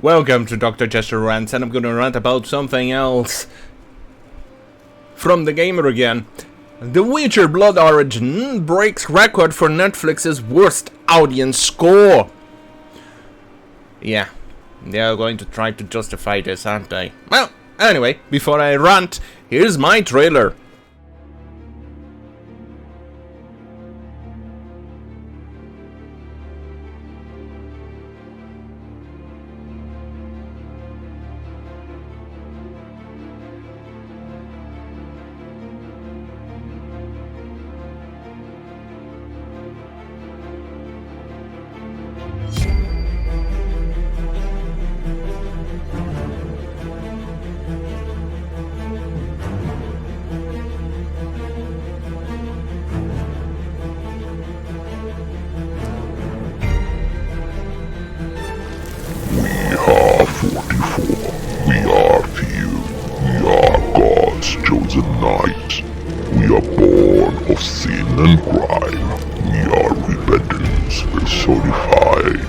Welcome to Dr. Jester Rants, and I'm gonna rant about something else. From the gamer again. The Witcher Blood Origin breaks record for Netflix's worst audience score. Yeah, they are going to try to justify this, aren't they? Well, anyway, before I rant, here's my trailer. We are few. We are God's chosen knights. We are born of sin and crime. We are repentance personified.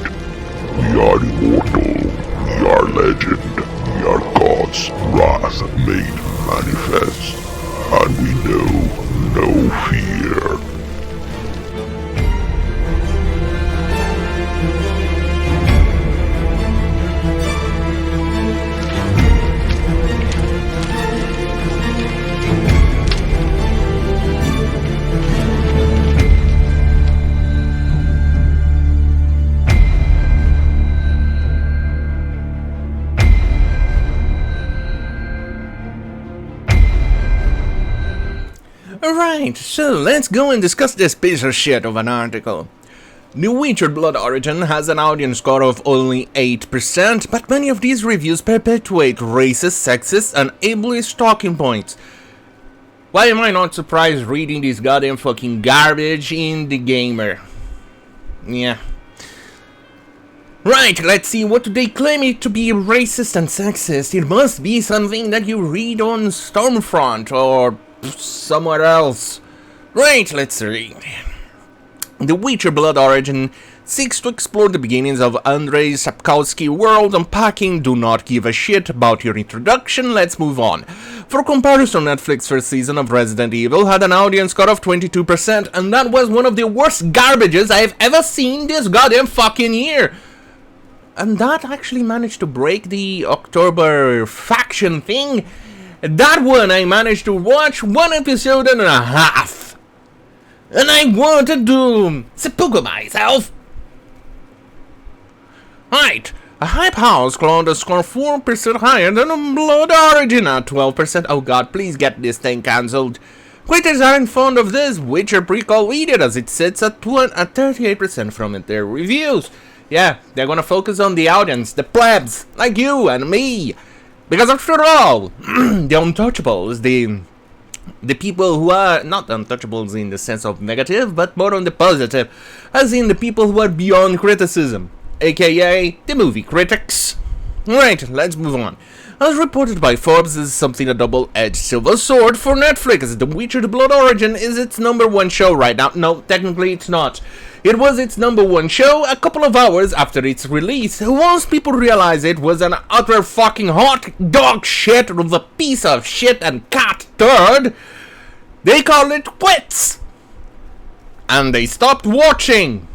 We are immortal. We are legend. We are God's wrath made manifest. And we know no fear. Alright, so let's go and discuss this piece of shit of an article. The Witcher Blood Origin has an audience score of only 8%, but many of these reviews perpetuate racist, sexist, and ableist talking points. Why am I not surprised reading this goddamn fucking garbage in the gamer? Yeah. Right, let's see, what do they claim it to be racist and sexist? It must be something that you read on Stormfront or somewhere else. Right, let's read. The Witcher Blood Origin seeks to explore the beginnings of Andrzej Sapkowski's world, unpacking do not give a shit about your introduction, let's move on. For comparison, Netflix's first season of Resident Evil had an audience score of 22%, and that was one of the worst garbages I've ever seen this goddamn fucking year. And that actually managed to break the October faction thing. That one I managed to watch 1 episode and a half. And I wanted to seppuku myself. Right, a Hype House claimed a score 4% higher than a Blood Origin at 12%. Oh god, please get this thing cancelled. Critics aren't fond of this Witcher prequel either, as it sits at 38% from their reviews. Yeah, they're gonna focus on the audience, the plebs, like you and me. Because after all, the untouchables, the people who are not untouchables in the sense of negative, but more on the positive, as in the people who are beyond criticism, aka the movie critics. Right, let's move on. As reported by Forbes, this is something a double-edged silver sword for Netflix. The Witcher The Blood Origin is its #1 show right now. No, technically it's not. It was its #1 show a couple of hours after its release. Once people realized it was an utter fucking hot dog shit of a piece of shit and cat turd, they called it quits. And they stopped watching.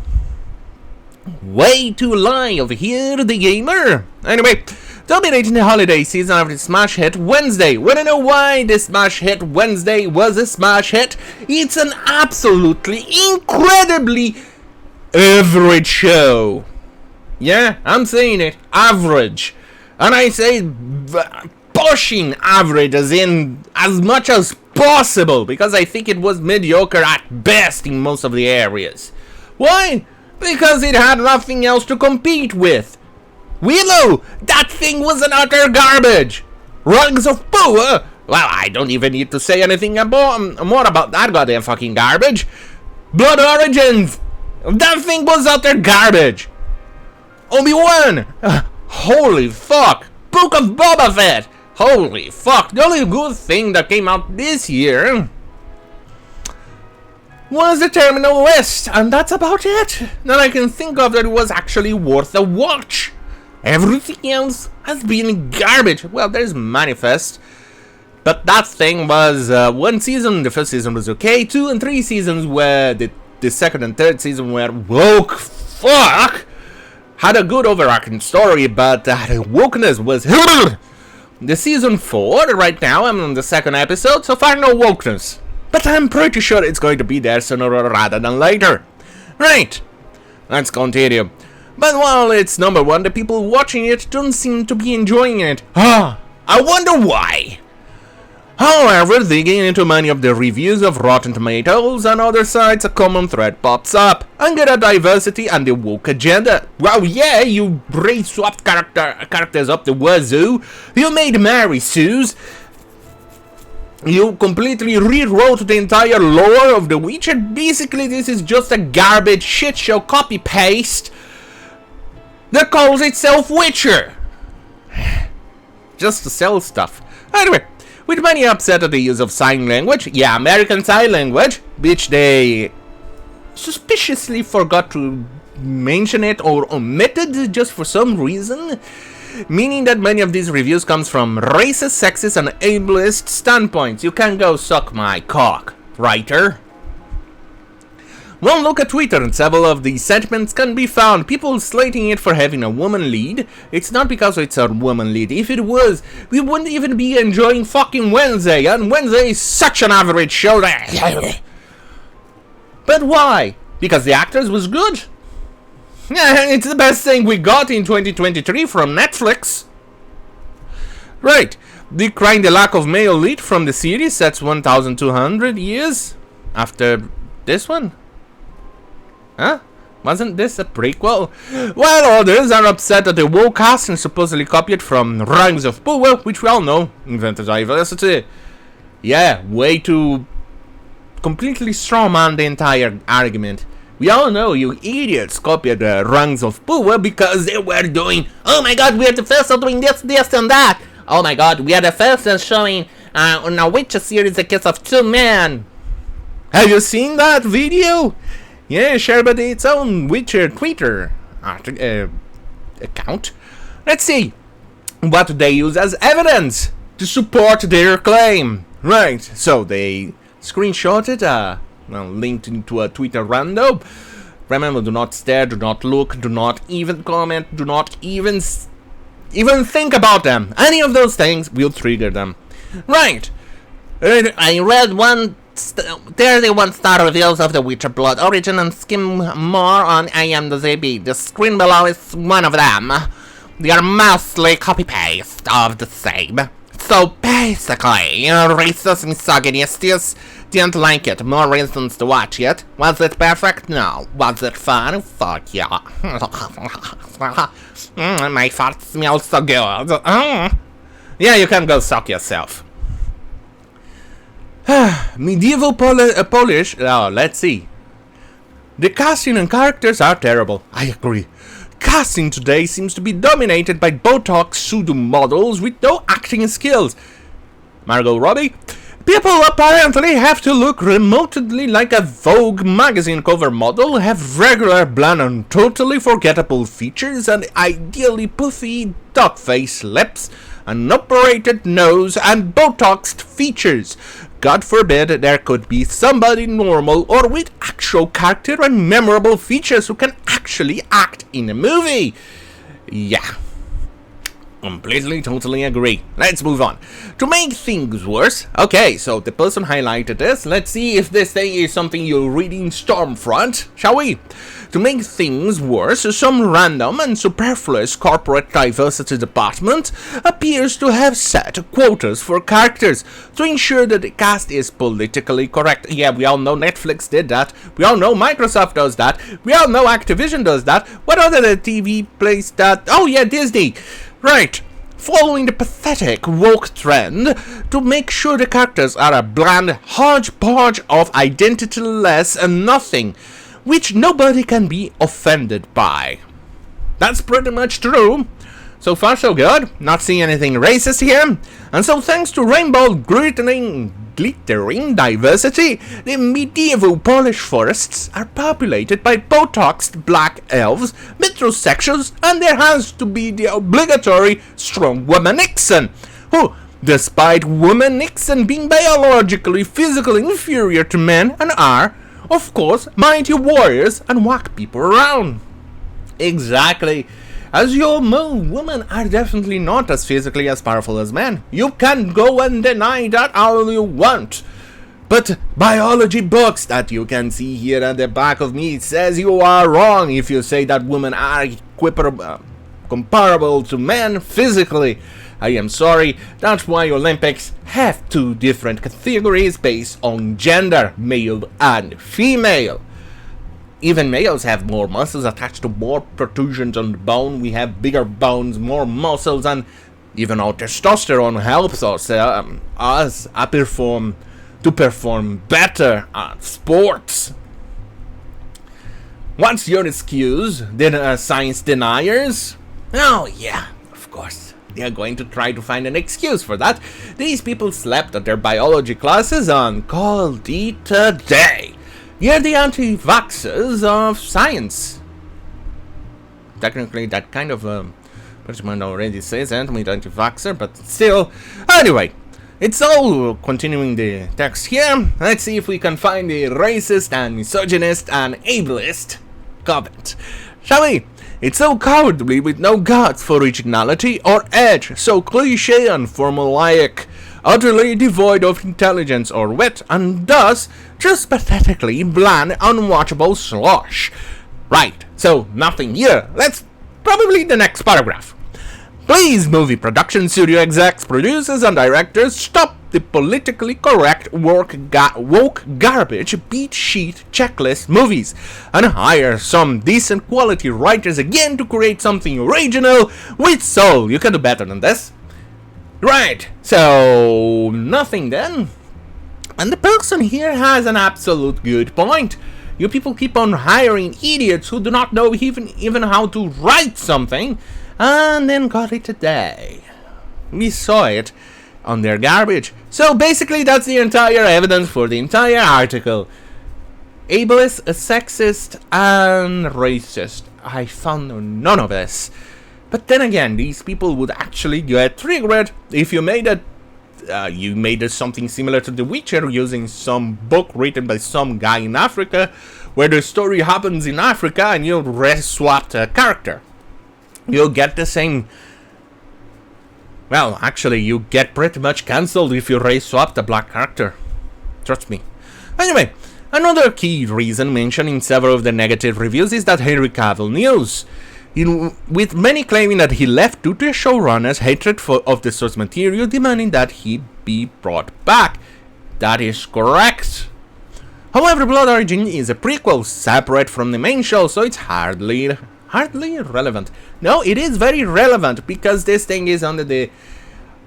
Way too live here, the gamer. Anyway, dominating the holiday season after the smash hit Wednesday. Wanna know why this smash hit Wednesday was a smash hit? It's an absolutely incredibly average show. Yeah, I'm saying it, average. And I say pushing average as in as much as possible, because I think it was mediocre at best in most of the areas. Why? Because it had nothing else to compete with. Willow, that thing was an utter garbage. Rugs of Power, well, I don't even need to say anything more about that goddamn fucking garbage. Blood Origins, that thing was utter garbage. Obi-Wan, holy fuck. Book of Boba Fett, holy fuck. The only good thing that came out this year was the Terminal List, and that's about it that I can think of that was actually worth a watch. Everything else has been garbage. Well, there's Manifest. But that thing was 1 season, the first season was okay, 2 and 3 seasons where the second and third season were woke fuck. Had a good overarching story, but the wokeness was the season 4, right now I'm on the second episode, so far no wokeness. But I'm pretty sure it's going to be there sooner rather than later. Right, let's continue. But while it's number 1, the people watching it don't seem to be enjoying it. I wonder why. However, digging into many of the reviews of Rotten Tomatoes and other sites, a common thread pops up. Anger at diversity and the woke agenda. Well, yeah, you race-swapped characters up the wazoo. You made Mary Sue's. You completely rewrote the entire lore of The Witcher. Basically, this is just a garbage shit show copy-paste that calls itself Witcher. Just to sell stuff. Anyway. With many upset at the use of sign language, yeah, American Sign Language, which they suspiciously forgot to mention it or omitted just for some reason, meaning that many of these reviews comes from racist, sexist, and ableist standpoints. You can go suck my cock, writer. One look at Twitter and several of these sentiments can be found. People slating it for having a woman lead. It's not because it's a woman lead. If it was, we wouldn't even be enjoying fucking Wednesday. And Wednesday is such an average show there. But why? Because the actors was good. It's the best thing we got in 2023 from Netflix. Right. Decrying the lack of male lead from the series. That's 1,200 years after this one. Huh? Wasn't this a prequel? While others are upset that the woke casting supposedly copied from Rhymes of Power, which we all know invented diversity. Yeah, way to completely strawman the entire argument. We all know you idiots copied Rhymes of Power because they were doing, oh my god, we are the first of doing this, this, and that. Oh my god, we are the first of showing on a Witcher series the kiss of 2 men. Have you seen that video? Yeah, shared by its own Witcher Twitter account. Let's see what they use as evidence to support their claim. Right, so they screenshotted, linked into a Twitter random. Remember, do not stare, do not look, do not even comment, do not even think about them. Any of those things will trigger them. Right, I read 31 star reviews of The Witcher Blood Origin and skim more on IMDb. The screen below is one of them. They are mostly copy-paste of the same. So basically, racist misogynists didn't like it. More reasons to watch it. Was it perfect? No. Was it fun? Fuck yeah. My fart smells so good. Yeah, you can go suck yourself. Medieval Polish. Oh, let's see. The casting and characters are terrible. I agree. Casting today seems to be dominated by Botox pseudo models with no acting skills. Margot Robbie. People apparently have to look remotely like a Vogue magazine cover model, have regular bland and totally forgettable features, and ideally puffy duck face lips, an operated nose, and Botoxed features. God forbid there could be somebody normal or with actual character and memorable features who can actually act in a movie. Yeah. Completely, totally agree. Let's move on. To make things worse, okay, so the person highlighted this. Let's see if this thing is something you'll read in Stormfront, shall we? To make things worse, some random and superfluous corporate diversity department appears to have set quotas for characters to ensure that the cast is politically correct. Yeah, we all know Netflix did that. We all know Microsoft does that. We all know Activision does that. What other TV place that? Oh yeah, Disney. Right, following the pathetic woke trend to make sure the characters are a bland hodgepodge of identityless and nothing, which nobody can be offended by. That's pretty much true. So far so good, not seeing anything racist here. And so thanks to rainbow glittering diversity, the medieval Polish forests are populated by botoxed black elves, metrosexuals, and there has to be the obligatory strong woman Nixon, who, despite woman Nixon being biologically, physically inferior to men and are, of course, mighty warriors and whack people around. Exactly. As you all know, women are definitely not as physically as powerful as men. You can go and deny that all you want. But biology books that you can see here at the back of me says you are wrong if you say that women are comparable to men physically. I am sorry, that's why Olympics have two different categories based on gender, male and female. Even males have more muscles attached to more protrusions on the bone. We have bigger bones, more muscles, and even our testosterone helps us perform better at sports. What's your excuse? Science deniers? Oh yeah, of course. They are going to try to find an excuse for that. These people slept at their biology classes on Call it a day. You're the anti-vaxxers of science. Technically, that kind of punishment already says anti-vaxxer, but still. Anyway, it's all continuing the text here. Let's see if we can find the racist and misogynist and ableist comment. Shall we? It's so cowardly with no guts for originality or edge, so cliche and formulaic, utterly devoid of intelligence or wit, and thus just pathetically bland, unwatchable slosh. Right, so nothing here. Let's probably the next paragraph. Please, movie production studio execs, producers, and directors, stop the politically correct woke garbage beat sheet checklist movies and hire some decent quality writers again to create something original with soul. You can do better than this. Right, so nothing then. And the person here has an absolute good point. You people keep on hiring idiots who do not know even how to write something and then call it a day. We saw it on their garbage. So basically that's the entire evidence for the entire article. Ableist, sexist, and racist. I found none of this. But then again, these people would actually get triggered if you made something similar to The Witcher using some book written by some guy in Africa, where the story happens in Africa and you re-swapped a character. You'll get the same. Well, actually, you get pretty much cancelled if you re-swap the black character. Trust me. Anyway, another key reason mentioned in several of the negative reviews is that Henry Cavill news. With many claiming that he left due to the showrunner's hatred of the source material, demanding that he be brought back. That is correct. However, Blood Origin is a prequel separate from the main show, so it's hardly relevant. No, it is very relevant because this thing is under the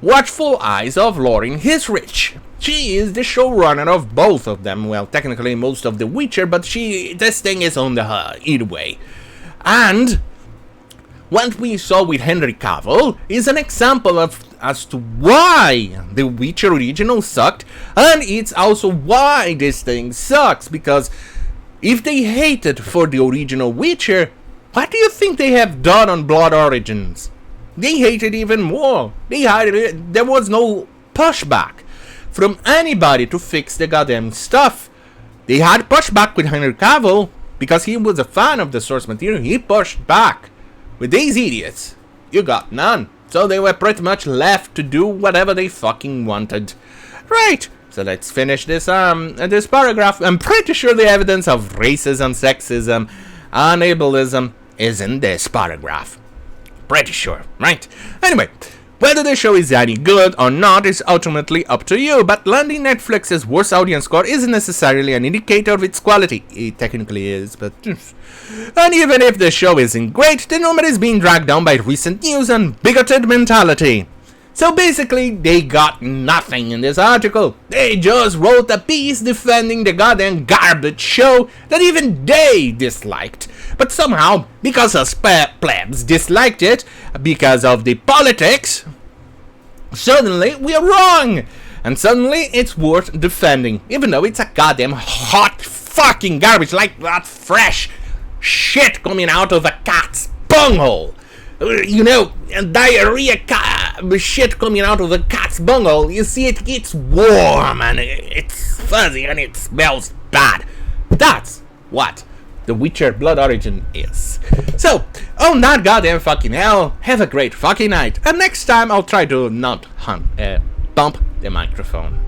watchful eyes of Lauren Hisrich. She is the showrunner of both of them. Well, technically most of The Witcher, but this thing is under her either way. And what we saw with Henry Cavill is an example as to why The Witcher original sucked, and it's also why this thing sucks, because if they hated for the original Witcher, what do you think they have done on Blood Origins? They hated even more. There was no pushback from anybody to fix the goddamn stuff. They had pushback with Henry Cavill because he was a fan of the source material. He pushed back. With these idiots, you got none. So they were pretty much left to do whatever they fucking wanted. Right, so let's finish this paragraph. I'm pretty sure the evidence of racism, sexism, and ableism is in this paragraph. Pretty sure, right? Anyway, whether the show is any good or not is ultimately up to you, but landing Netflix's worst audience score isn't necessarily an indicator of its quality. It technically is, but... And even if the show isn't great, the number is being dragged down by recent news and bigoted mentality. So basically, they got nothing in this article. They just wrote a piece defending the goddamn garbage show that even they disliked. But somehow, because us plebs disliked it, because of the politics, suddenly we are wrong. And suddenly it's worth defending, even though it's a goddamn hot fucking garbage, like that fresh shit coming out of a cat's bunghole. Diarrhea shit coming out of the cat's bunghole. You see, it's warm and it's fuzzy and it smells bad. That's what the Witcher Blood Origin is. So, on that goddamn fucking hell, have a great fucking night. And next time I'll try to not bump the microphone.